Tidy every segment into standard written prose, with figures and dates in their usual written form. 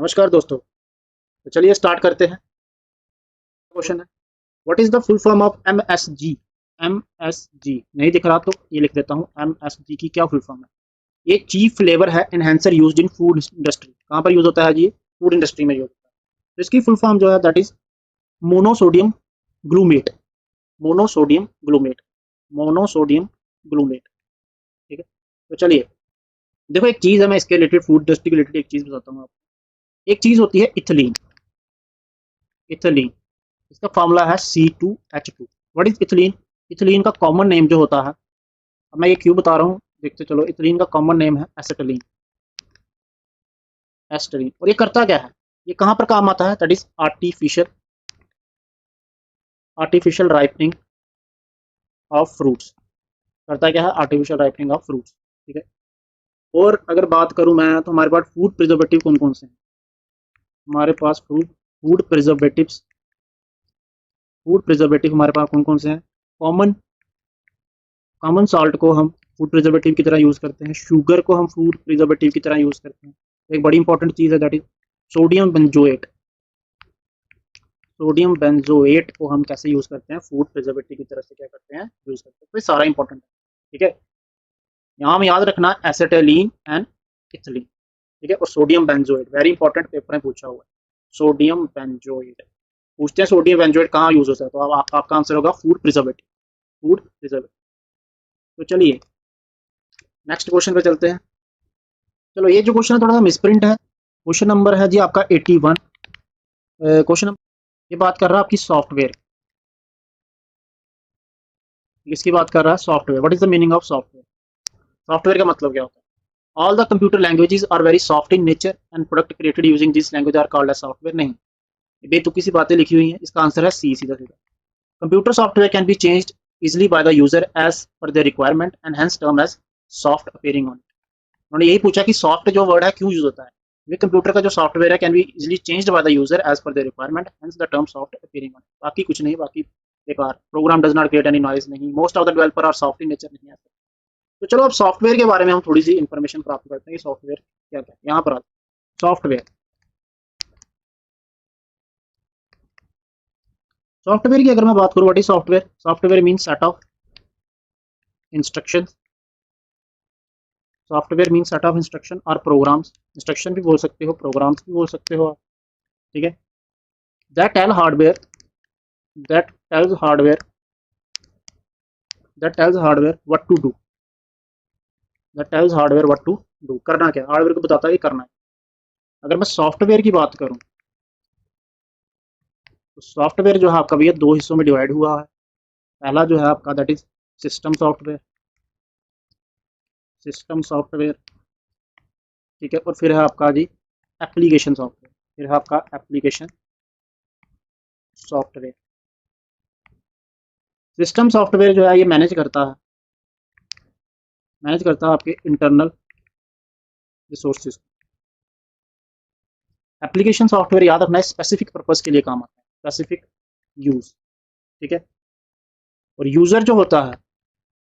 नमस्कार दोस्तों। तो चलिए स्टार्ट करते हैं। क्वेश्चन है, what is the full form of MSG. MSG नहीं दिख रहा तो ये लिख देता हूँ। एमएसजी की क्या फुल फॉर्म है? ये चीफ फ्लेवर है enhancer used in food industry. कहाँ पर यूज होता है जी? फूड इंडस्ट्री में यूज होता है। तो इसकी फुल फॉर्म जो है that is monosodium glutamate. Monosodium glutamate. Monosodium glutamate. ठीक है। तो चलिए देखो, एक चीज है, मैं इसके रिलेटेड फूड इंडस्ट्री के रिलेटेड एक चीज बताता हूँ आपको। एक चीज होती है इथिलीन। इथिलीन, इसका फॉर्मूला है C2H2। What is ethylene? Ethylene का कॉमन नेम जो होता है, अब मैं ये क्यों बता रहा हूँ देखते चलो। इथिलीन का कॉमन नेम है एसिटिलीन। एसिटिलीन। और ये करता क्या है, ये कहाँ पर काम आता है? That is artificial, artificial ripening of fruits. करता क्या है? Artificial ripening of fruits. ठीक है। और अगर बात करूँ मैं तो हमारे पास फूड प्रिजर्वेटिव कौन कौन से हैं? हमारे पास food food preservatives, food preservative हमारे पास कौन कौन से हैं? कॉमन कॉमन सॉल्ट को हम फूड प्रिजर्वेटिव की तरह यूज़ करते हैं। शुगर को हम फूड प्रिजर्वेटिव की तरह यूज़ करते हैं। एक बड़ी इंपॉर्टेंट चीज़ है that is sodium benzoate. Sodium benzoate को हम कैसे यूज़ करते हैं? फूड प्रिजर्वेटिव की तरह से क्या करते हैं? यूज़ करते हैं। तो ये सारा इंपॉर्टेंट है। ठीक है। यहाँ हम याद रखना एसिटिलीन एंड इथिलीन। ठीक है। और sodium benzoate very important, paper में पूछा हुआ है। सोडियम बेंजोएट पूछते हैं, सोडियम बेंजोएट कहाँ यूज़ होता है? तो अब आपका आंसर होगा फूड प्रिजर्वेटिव। Food preservative. तो चलिए नेक्स्ट क्वेश्चन पे चलते हैं। चलो ये जो क्वेश्चन है थोड़ा सा मिसप्रिंट है। क्वेश्चन नंबर है जी आपका 81। क्वेश्चन नंबर ये बात कर रहा है आपकी सॉफ्टवेयर। किसकी बात कर रहा है? Software. What is the meaning of software? Software का मतलब क्या होता है? All the computer languages are very soft in nature and product created using this language are called as software. नहीं, बेतुकी सी बातें लिखी हुई हैं। इसका आंसर है सी, सीधा सीधा। Computer software can be changed easily by the user as per their requirement and hence term as soft appearing on it। उन्होंने यही पूछा कि सॉफ्ट जो वर्ड है क्यों यूज होता है। ये कंप्यूटर का जो सॉफ्टवेयर है can be easily changed by the user as per the requirement hence the term soft appearing on. बाकी कुछ नहीं, बाकी बेकार। Program does not create any noise, नहीं। Most of the developer are soft in nature, नहीं आता। तो चलो अब सॉफ्टवेयर के बारे में हम थोड़ी सी इन्फॉर्मेशन प्राप्त करते हैं कि सॉफ्टवेयर क्या क्या है। यहाँ पर सॉफ्टवेयर, सॉफ्टवेयर की अगर मैं बात करूँ, what is software? Software means set of instruction. Software means set of instruction और प्रोग्राम्स। इंस्ट्रक्शन भी बोल सकते हो, प्रोग्राम्स भी बोल सकते हो आप। ठीक है। That tell hardware, that tells hardware, that tells hardware what to do. That tells hardware what to do. करना क्या? हार्डवेयर को बताता है कि करना है। अगर मैं सॉफ्टवेयर की बात करूं तो सॉफ्टवेयर जो है आपका भैया दो हिस्सों में डिवाइड हुआ है। पहला जो है आपका that is system software. System software. ठीक है। और फिर है आपका जी एप्लीकेशन सॉफ्टवेयर। फिर है आपका एप्लीकेशन सॉफ्टवेयर। सिस्टम सॉफ्टवेयर जो है ये मैनेज करता है आपके इंटरनल रिसोर्सेज। एप्लीकेशन सॉफ्टवेयर याद रखना है स्पेसिफिक पर्पस के लिए काम आता है, स्पेसिफिक यूज। ठीक है। और यूजर जो होता है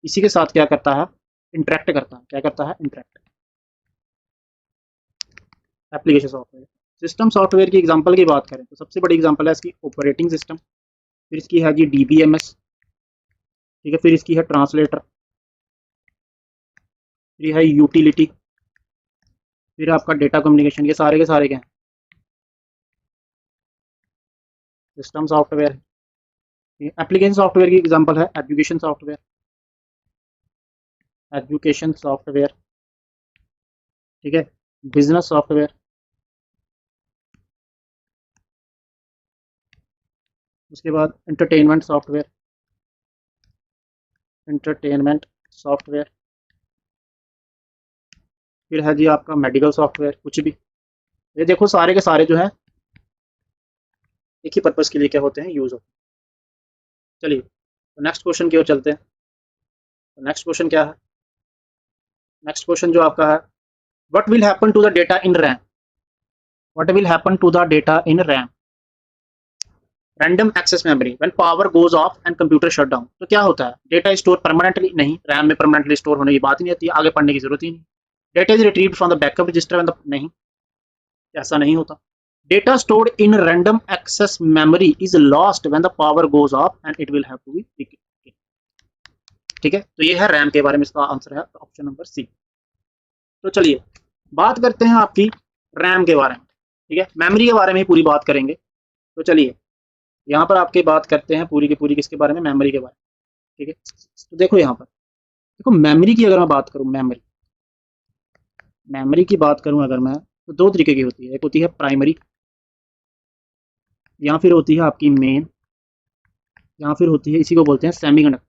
इसी के साथ क्या करता है? इंटरेक्ट करता है। क्या करता है? Interact. Application software. System software की एग्जांपल की बात करें तो सबसे बड़ी एग्जांपल है इसकी ऑपरेटिंग सिस्टम। फिर इसकी है जी DBMS। ठीक है। फिर इसकी है ट्रांसलेटर। फिर है यूटिलिटी। फिर आपका डेटा कम्युनिकेशन। ये सारे के सारे क्या हैं? System software. एप्लीकेशन सॉफ्टवेयर की एग्जांपल है एजुकेशन सॉफ्टवेयर। Education software. ठीक है। Business software. उसके बाद एंटरटेनमेंट सॉफ्टवेयर। Entertainment software. फिर है जी आपका मेडिकल सॉफ्टवेयर। कुछ भी, ये देखो सारे के सारे जो है एक ही पर्पस के लिए क्या होते हैं? यूज होते हैं। चलिए तो नेक्स्ट क्वेश्चन की ओर चलते हैं। तो नेक्स्ट क्वेश्चन क्या है? नेक्स्ट क्वेश्चन जो आपका है, what will happen to the data in RAM. What will happen to the data in RAM, random access memory, when power goes off and computer shut down. तो क्या होता है? Data store permanently नहीं, RAM में permanently store होने की बात ही नहीं आती, आगे पढ़ने की जरूरत ही नहीं। Data is retrieved from the backup register नहीं, ऐसा नहीं होता। Data stored in random access memory is lost when the power goes off and it will have to be reconnected. ठीक है, तो ये है रैम के बारे में, इसका आंसर है ऑप्शन नंबर सी। तो चलिए बात करते हैं आपकी रैम के बारे में। ठीक है, मेमोरी के बारे में ही पूरी बात करेंगे। तो चलिए यहाँ पर आपके बात करते हैं पूरी की पूरी किसके बारे में, मेमोरी के बारे में। ठीक है, तो देखो यहाँ पर, देखो मेमोरी की अगर मैं बात करूँ, मेमोरी की बात करूँ अगर मैं, तो दो तरीके की होती है। एक होती है प्राइमरी, या फिर होती है आपकी मेन, या फिर होती है, इसी को बोलते हैं सेमीकंडक्टर,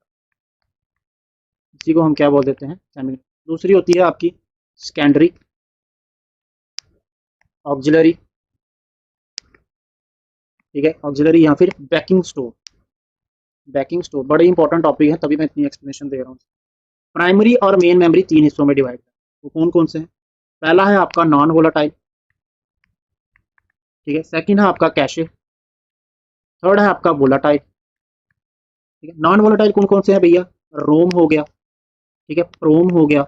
इसी को हम क्या बोल देते हैं, सेमीकंडक्टर। दूसरी होती है आपकी सेकेंडरी, ऑक्सिलरी। ठीक है, ऑक्सिलरी या फिर बैकिंग स्टोर। बैकिंग स्टोर बड़े इंपॉर्टेंट टॉपिक है, तभी मैं इतनी एक्सप्लेनेशन दे रहा हूँ। प्राइमरी और मेन मेमोरी तीन हिस्सों में डिवाइड है। वो कौन कौन से हैं? पहला है आपका नॉन वोलाटाइल, ठीक है। सेकंड है आपका कैशे, थर्ड है आपका वोलाटाइल। ठीक है, नॉन वोलाटाइल कौन कौन से हैं भैया? रोम हो गया, ठीक है, प्रोम हो गया,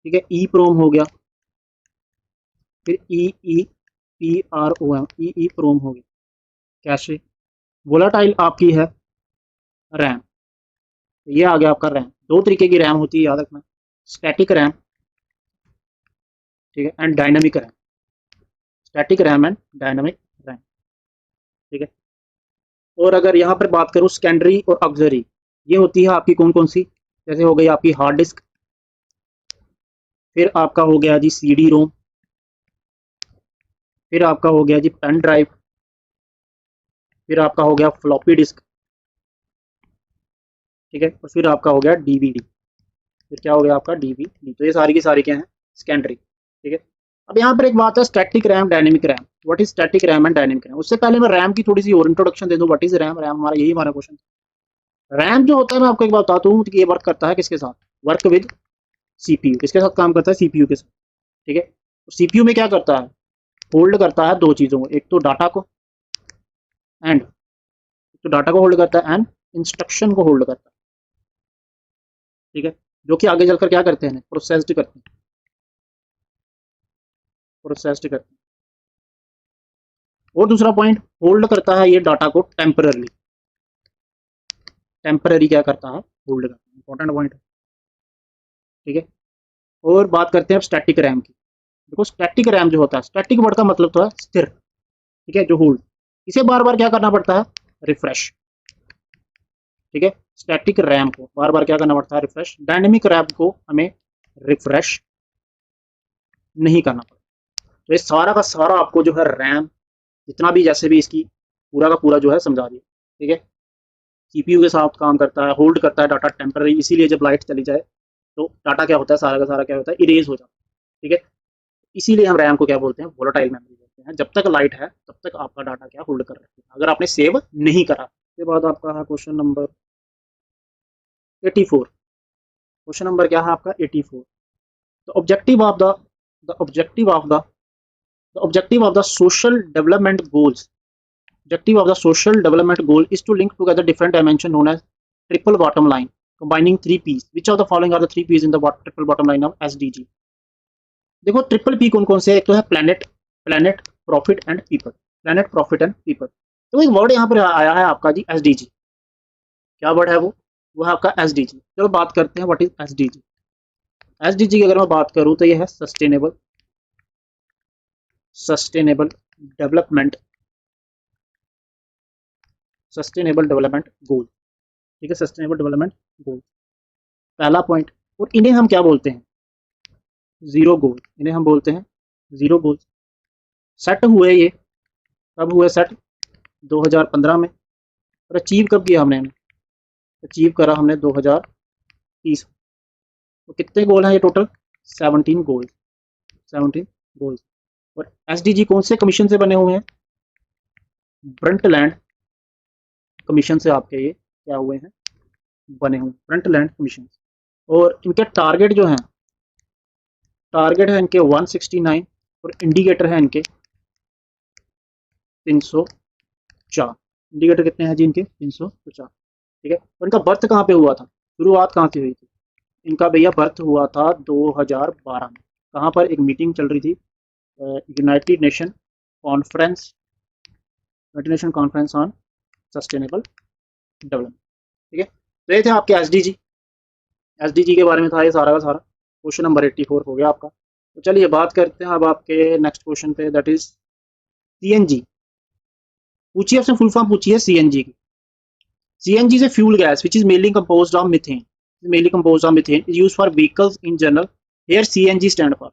ठीक है, ई प्रोम हो गया, फिर E P R O M, E PROM हो गया, कैशे। वोलाटाइल आपकी है रैम, तो ये आ गया आपका रैम। दो तरीके की रैम होती है, याद रखना, स्टैटिक रैम, ठीक है, and dynamic RAM. Static RAM and dynamic RAM, ठीक है। और अगर यहाँ पर बात करूँ सेकेंडरी और ऑक्सिलरी, ये होती है आपकी कौन कौन सी? जैसे हो गई आपकी हार्ड डिस्क, फिर आपका हो गया जी सीडी रोम, फिर आपका हो गया जी पेन ड्राइव, फिर आपका हो गया फ्लॉपी डिस्क, ठीक है, और फिर आपका हो गया डीवीडी। फिर क्या हो गया आपका डीवीडी। तो ये सारी की सारी क्या है? सेकेंडरी। ठीक है, अब यहाँ पर एक बात है static RAM, dynamic RAM. What is static RAM and dynamic RAM? उससे पहले मैं रैम की थोड़ी सी और इंट्रोडक्शन दे दूं। What is RAM? रैम हमारा, यही हमारा क्वेश्चन। रैम जो होता है, मैं आपको एक बात बताता हूँ कि ये वर्क करता है किसके साथ? Work with CPU. किसके साथ काम करता है? सीपीयू के साथ। ठीक है, सीपीयू में क्या करता है? होल्ड करता है दो चीज़ों को, एक तो डाटा को, एंड तो डाटा को होल्ड करता है, एंड इंस्ट्रक्शन को होल्ड करता है। ठीक है, जो कि आगे चलकर क्या करते हैं? प्रोसेस्ड करते हैं, प्रोसेस्ड करते हैं। और दूसरा पॉइंट, होल्ड करता है ये डाटा को टेम्पररी। टेम्पररी क्या करता है? होल्ड करता है। इंपॉर्टेंट पॉइंट है। ठीक है, और बात करते हैं अब स्टैटिक रैम की। देखो स्टैटिक रैम जो होता है, स्टैटिक वर्ड का मतलब तो है स्थिर, ठीक है, जो होल्ड, इसे बार बार क्या करना पड़ता है? रिफ्रेश। ठीक है, स्टैटिक रैम को बार बार क्या करना पड़ता है? रिफ्रेश। डायनेमिक रैम को हमें रिफ्रेश नहीं करना पड़ता। तो ये सारा का सारा आपको जो है रैम, जितना भी जैसे भी इसकी पूरा का पूरा जो है समझा दिया। ठीक है, सीपीयू के साथ काम करता है, होल्ड करता है डाटा टेम्पररी, इसीलिए जब लाइट चली जाए तो डाटा क्या होता है? सारा का सारा क्या होता है? इरेज हो जाता है। ठीक है, इसीलिए हम रैम को क्या बोलते हैं? वोलेटाइल मेमोरी बोलते हैं। जब तक लाइट है तब तक आपका डाटा क्या होल्ड कर रखते हैं, अगर आपने सेव नहीं करा। उसके बाद आपका है क्वेश्चन नंबर 84। क्वेश्चन नंबर क्या है आपका? 84। The objective of the objective of the objective of the social development goals, objective of the social development goal is to link together different dimension known as triple bottom line, combining 3 P's. Which of the following are the 3 P's in the triple bottom line of SDG? देखो triple P कौन कौन से? एक तो है planet, planet, profit and people. Planet, profit and people. तो एक word यहाँ पर आया है आपका जी एसडीजी। क्या वर्ड है वो है आपका एसडीजी। चलो बात करते हैं व्हाट इज एसडीजी। एसडीजी की अगर मैं बात करूँ तो ये है sustainable, sustainable development, sustainable development goal. ठीक है, सस्टेनेबल डेवलपमेंट गोल पहला पॉइंट। और इन्हें हम क्या बोलते हैं? जीरो गोल। इन्हें हम बोलते हैं जीरो गोल। सेट हुए ये, कब हुए सेट? 2015 में। और अचीव कब किया हमने? अचीव करा हमने 2030। तो कितने गोल हैं ये टोटल? 17 गोल, 17 गोल। और एसडीजी कौन से कमीशन से बने हुए हैं? ब्रंटलैंड कमीशन से आपके ये क्या हुए हैं? बने हुए, ब्रंटलैंड कमीशन। और इनके टारगेट जो हैं, टारगेट है इनके 169, और इंडिकेटर है इनके 304। इंडिकेटर कितने हैं जी इनके? 304। ठीक है, और इनका बर्थ कहाँ पे हुआ था? शुरुआत कहाँ से हुई थी? इनका भैया बर्थ हुआ था 2012 में। कहाँ पर? एक मीटिंग चल रही थी, United nation conference, United nation conference on sustainable development. ठीक है, तो ये थे आपके एसडीजी। एसडीजी के बारे में था ये सारा का सारा। क्वेश्चन नंबर 84 हो गया आपका। तो चलिए बात करते हैं अब आपके नेक्स्ट क्वेश्चन पे, दैट इज सीएनजी। पूछिए, आपसे फुल फॉर्म पूछिए सीएनजी की। CNG is a fuel gas which is mainly composed of methane, mainly composed of methane, is used for vehicles in general. Here CNG stand for,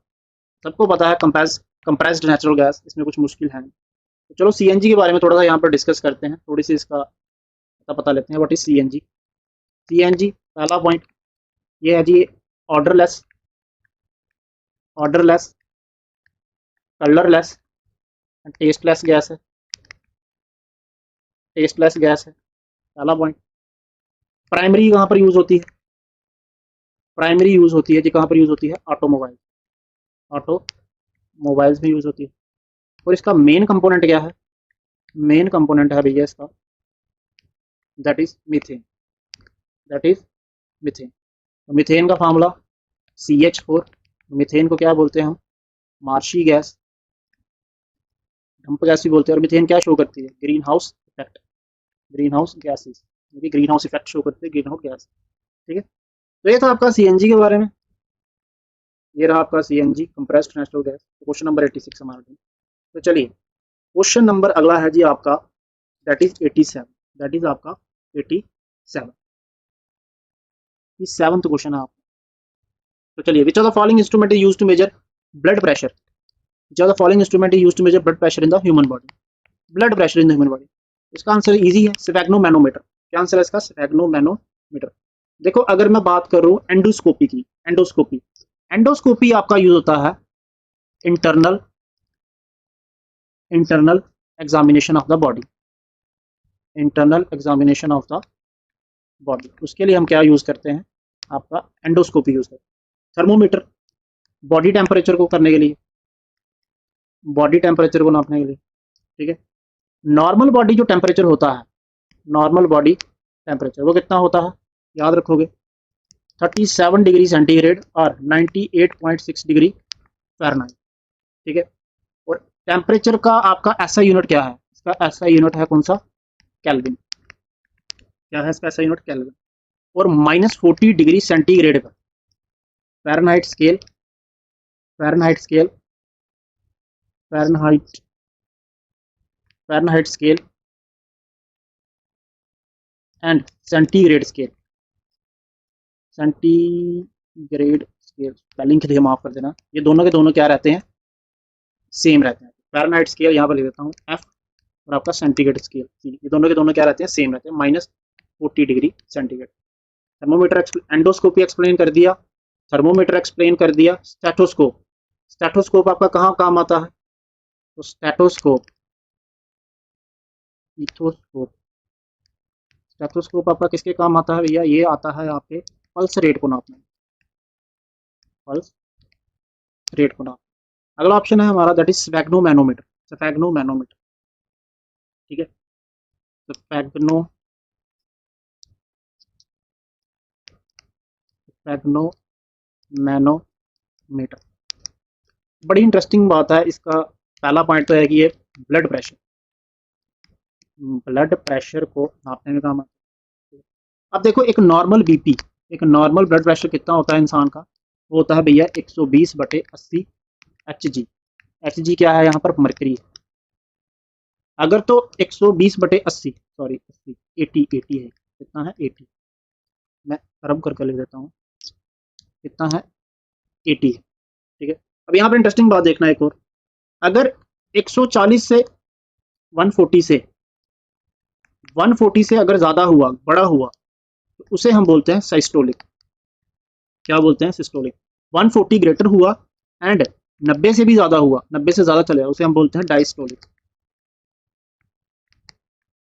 सबको पता है compressed natural gas, इसमें कुछ मुश्किल है नहीं। तो चलो सीएनजी के बारे में थोड़ा सा यहाँ पर डिस्कस करते हैं, थोड़ी सी इसका पता लेते हैं। What is CNG? सीएनजी पहला पॉइंट ये है जी, odourless, colourless and tasteless gas है। टेस्टलेस गैस है पहला पॉइंट। प्राइमरी कहाँ पर यूज होती है? प्राइमरी यूज होती है जी, कहाँ पर यूज होती है? ऑटोमोबाइल्स में यूज होती है। और इसका मेन कंपोनेंट क्या है? मेन कंपोनेंट है भैया इसका, दैट इज मीथेन। तो मीथेन का फार्मूला CH4। मीथेन को क्या बोलते हैं हम? मार्शी गैस, डंप गैस भी बोलते हैं। और मीथेन क्या शो करती है? Green house effect, green house gases, green house effect show करते हैं, ग्रीन हाउस गैस। ठीक है, तो ये था आपका सीएनजी के बारे में। ये रहा आपका CNG, compressed natural gas. Question number 86 हमारा। तो चलिए क्वेश्चन नंबर अगला है जी आपका, दैट इज 87। दैट इज आपका 87, ये 7th क्वेश्चन है आपका। तो चलिए, which of the following instrument is used to measure blood pressure? Which of the following instrument is used to measure blood pressure in the human body? Blood pressure in the human body, इसका answer easy है, sphygmomanometer. क्या answer है इसका? Sphygmomanometer. देखो, अगर मैं बात करूं एंडोस्कोपी की, एंडोस्कोपी आपका यूज होता है internal examination of the body, internal examination of the body. उसके लिए हम क्या यूज करते हैं? आपका एंडोस्कोपी यूज करते हैं। थर्मोमीटर, बॉडी टेम्परेचर को करने के लिए, बॉडी टेम्परेचर को नापने के लिए। ठीक है, नॉर्मल बॉडी जो टेम्परेचर होता है, नॉर्मल बॉडी टेम्परेचर वो कितना होता है? याद रखोगे, 37 डिग्री सेंटीग्रेड और 98.6 डिग्री फ़ारेनहाइट। ठीक है, और टेम्परेचर का आपका ऐसा यूनिट क्या है? इसका ऐसा यूनिट है कौन सा? केल्विन। क्या है इसका ऐसा यूनिट? केल्विन। और -40 डिग्री सेंटीग्रेड का Fahrenheit scale, Fahrenheit scale and centigrade scale, spelling के लिए माफ कर देना, ये दोनों के दोनों क्या रहते हैं? सेम रहते हैं। फ़ारेनहाइट स्केल यहाँ पर लिख देता हूँ F, और आपका सेंटीग्रेड स्केल C, ये दोनों के दोनों क्या रहते हैं? सेम रहते हैं, -40 degree centigrade. Thermometer, endoscopy explain कर दिया, थर्मोमीटर एक्सप्लेन कर दिया। स्टेथोस्कोप आपका कहाँ काम आता है? तो स्टेथोस्कोप आपका किसके काम आता है भैया? ये आता है आपके पल्स रेट को नापने, पल्स रेट को नापने। अगला ऑप्शन है हमारा, दैट इज स्फेग्नोमैनोमीटर। ठीक है, स्फेग्नोमैनोमीटर। बड़ी इंटरेस्टिंग बात है इसका। पहला पॉइंट तो है कि ये ब्लड प्रेशर को नापने में काम आता है। अब देखो, एक नॉर्मल बीपी, एक नॉर्मल ब्लड प्रेशर कितना होता है इंसान का? वो होता है भैया 120/80 Hg। Hg क्या है यहाँ पर? मरकरी। अगर तो 120/80, सॉरी 80 है, कितना है? 80, मैं अरब करके लिख देता हूँ, कितना है? 80 है। ठीक है, अब यहाँ पर इंटरेस्टिंग बात देखना एक और, अगर 140 से 140 से अगर ज्यादा हुआ, बड़ा हुआ, तो उसे हम बोलते हैं सिस्टोलिक। क्या बोलते हैं? सिस्टोलिक। 140 ग्रेटर हुआ एंड 90 से भी ज्यादा हुआ, 90 से ज्यादा चले, उसे हम बोलते हैं डायस्टोलिक।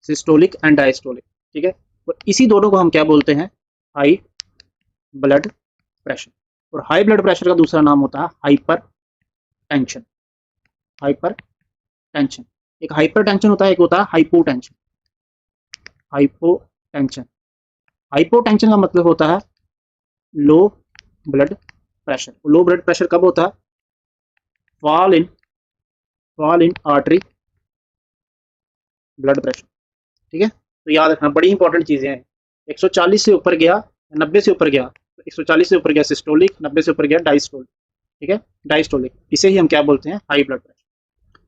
Systolic and diastolic. ठीक है, और इसी दोनों को हम क्या बोलते हैं? High blood pressure. और हाई ब्लड प्रेशर का दूसरा नाम होता है हाइपर टेंशन। एक हाइपर टेंशन होता है, एक होता है हाइपोटेंशन। हाइपोटेंशन का मतलब होता है low blood pressure. Low blood pressure कब होता है? Fall in fall in artery blood pressure. ठीक है, तो याद रखना, बड़ी इंपॉर्टेंट चीज़ें हैं। 140 से ऊपर गया, 90 से ऊपर गया, 140 से ऊपर गया सिस्टोलिक, 90 से ऊपर गया डायस्टोलिक। ठीक है, डायस्टोलिक, इसे ही हम क्या बोलते हैं, हाई ब्लड प्रेशर।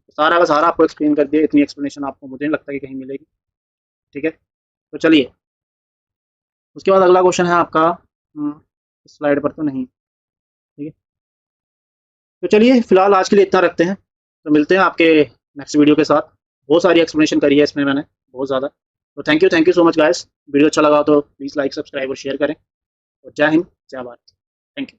तो सारा का सारा आपको एक्सप्लेन कर दिया, इतनी एक्सप्लेनेशन आपको मुझे नहीं लगता कि कहीं मिलेगी। ठीक है, तो चलिए उसके बाद अगला क्वेश्चन है आपका, स्लाइड पर तो नहीं, ठीक है, तो चलिए फिलहाल आज के लिए इतना रखते हैं, तो मिलते हैं आपके नेक्स्ट वीडियो के साथ। बहुत सारी एक्सप्लेनेशन करी है इसमें मैंने, बहुत ज़्यादा। तो thank you so much guys. Video अच्छा लगा तो प्लीज़ लाइक सब्सक्राइब और शेयर करें, और जय हिंद जय भारत। Thank you.